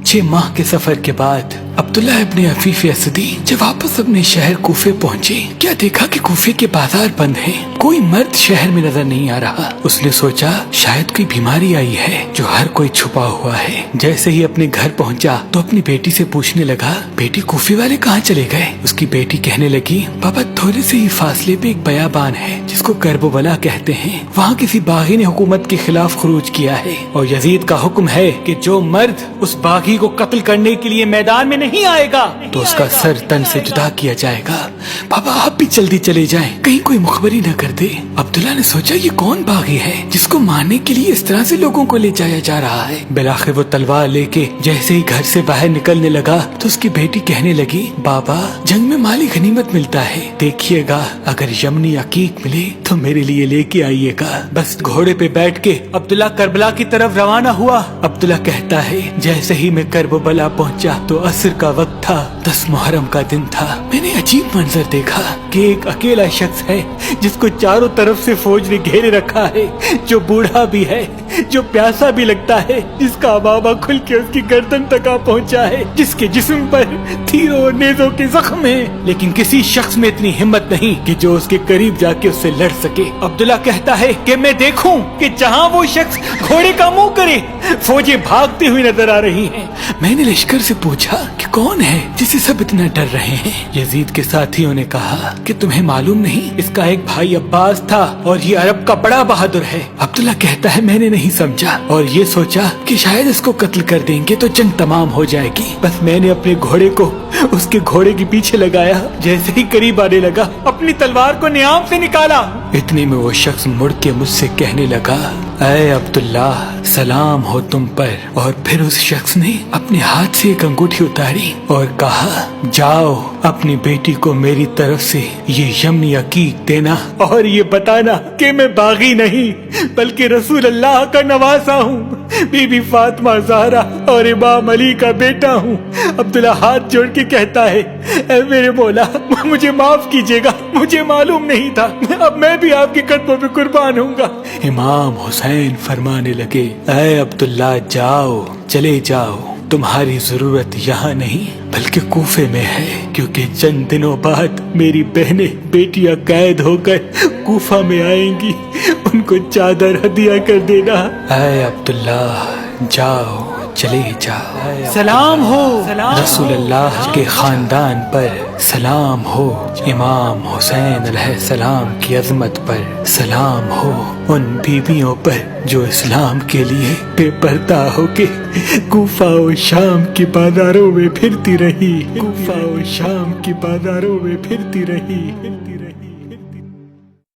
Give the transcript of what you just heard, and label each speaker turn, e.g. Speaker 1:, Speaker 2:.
Speaker 1: 6 माह के सफर के बाद अब्दुल्ला इब्ने अफीफ असदी जब वापस अपने शहर कूफे पहुंचे, क्या देखा कि कूफे के बाजार बंद हैं। कोई मर्द शहर में नजर नहीं आ रहा। उसने सोचा शायद कोई बीमारी आई है जो हर कोई छुपा हुआ है। जैसे ही अपने घर पहुंचा तो अपनी बेटी से पूछने लगा, बेटी कूफे वाले कहाँ चले गए? उसकी बेटी कहने लगी, पापा थोड़े से ही फासले पे एक बयाबान है जिसको करबला कहते हैं। वहाँ किसी बागी ने हुकूमत के खिलाफ खरूज किया है और यजीद का हुक्म है कि जो मर्द उस बागी को कत्ल करने के लिए मैदान में नहीं आएगा तो उसका सर तन से जुदा किया जाएगा। पापा आप भी जल्दी चले जाएं, कहीं कोई मुखबरी न कर दे। अब्दुल्ला ने सोचा ये कौन बागी है जिसको मारने के लिए इस तरह से लोगों को ले जाया जा रहा है। बिलाखिर वो तलवार लेके जैसे ही घर से बाहर निकलने लगा तो उसकी बेटी कहने लगी, बाबा जंग में माली गनीमत मिलता है, देखिएगा अगर यमनी अकीक मिले तो मेरे लिए लेके आइएगा। बस घोड़े पे बैठ के अब्दुल्ला करबला की तरफ रवाना हुआ। अब्दुल्ला कहता है जैसे ही मैं करबला पहुंचा तो असर का वक्त था, 10 मुहर्रम का दिन था। मैंने अजीब मंजर देखा कि एक अकेला शख्स है जिसको चारों तरफ से फौज ने घेरे रखा है, जो बूढ़ा भी है, जो प्यासा भी लगता है, जिसका अबाबा खुल के उसकी गर्दन तक आ पहुंचा है, जिसके जिस्म पर तीरों और नेज़ों के जख्म हैं, लेकिन किसी शख्स में इतनी हिम्मत नहीं कि जो उसके करीब जाके उससे लड़ सके। अब्दुल्ला कहता है कि मैं देखूं कि जहां वो शख्स घोड़े का मुंह करे फौजें भागती हुई नजर आ रही हैं। मैंने लश्कर से पूछा कि कौन है जिसे सब इतना डर रहे हैं। यजीद के साथियों ने कहा कि तुम्हें मालूम नहीं, इसका एक भाई अब्बास था और ये अरब का बड़ा बहादुर है। अब्दुल्ला कहता है मैंने नहीं समझा और ये सोचा कि शायद इसको कत्ल कर देंगे तो जंग तमाम हो जाएगी। बस मैंने अपने घोड़े को उसके घोड़े के पीछे लगाया, जैसे ही करीब आने लगा अपनी तलवार को नियाम से निकाला। इतने में वो शख्स मुड़ के मुझसे कहने लगा, ऐ अब्दुल्ला सलाम हो तुम पर। और फिर उस शख्स ने अपने हाथ से एक अंगूठी उतारी और कहा, जाओ अपनी बेटी को मेरी तरफ से ये यमनी अकीक देना और ये बताना कि मैं बागी नहीं बल्कि रसूल अल्लाह का नवासा हूँ, बीबी फातिमा ज़हरा और इमाम अली का बेटा हूँ। अब्दुल्ला हाथ जोड़ के कहता है, ऐ मेरे मौला मुझे माफ कीजिएगा, मुझे मालूम नहीं था, अब मैं भी आपके कदमों पे कुर्बान हूँगा। इमाम हुसैन फरमाने लगे, ऐ अब्दुल्ला जाओ, चले जाओ, तुम्हारी जरूरत यहाँ नहीं बल्कि कूफे में है, क्योंकि चंद दिनों बाद मेरी बहनें बेटियां कैद होकर कूफा में आएंगी, उनको चादर हदिया कर देना। ऐ अब्दुल्ला जाओ, चले जाओ। सलाम हो रसूल अल्लाह के खानदान पर, सलाम हो इमाम हुसैन अलैहिस्सलाम की अजमत पर, सलाम हो उन बीवियों पर जो इस्लाम के लिए बेपर्दा होके कूफा और शाम की बाजारों में फिरती रही, कूफा और शाम की बाजारों में फिरती रही।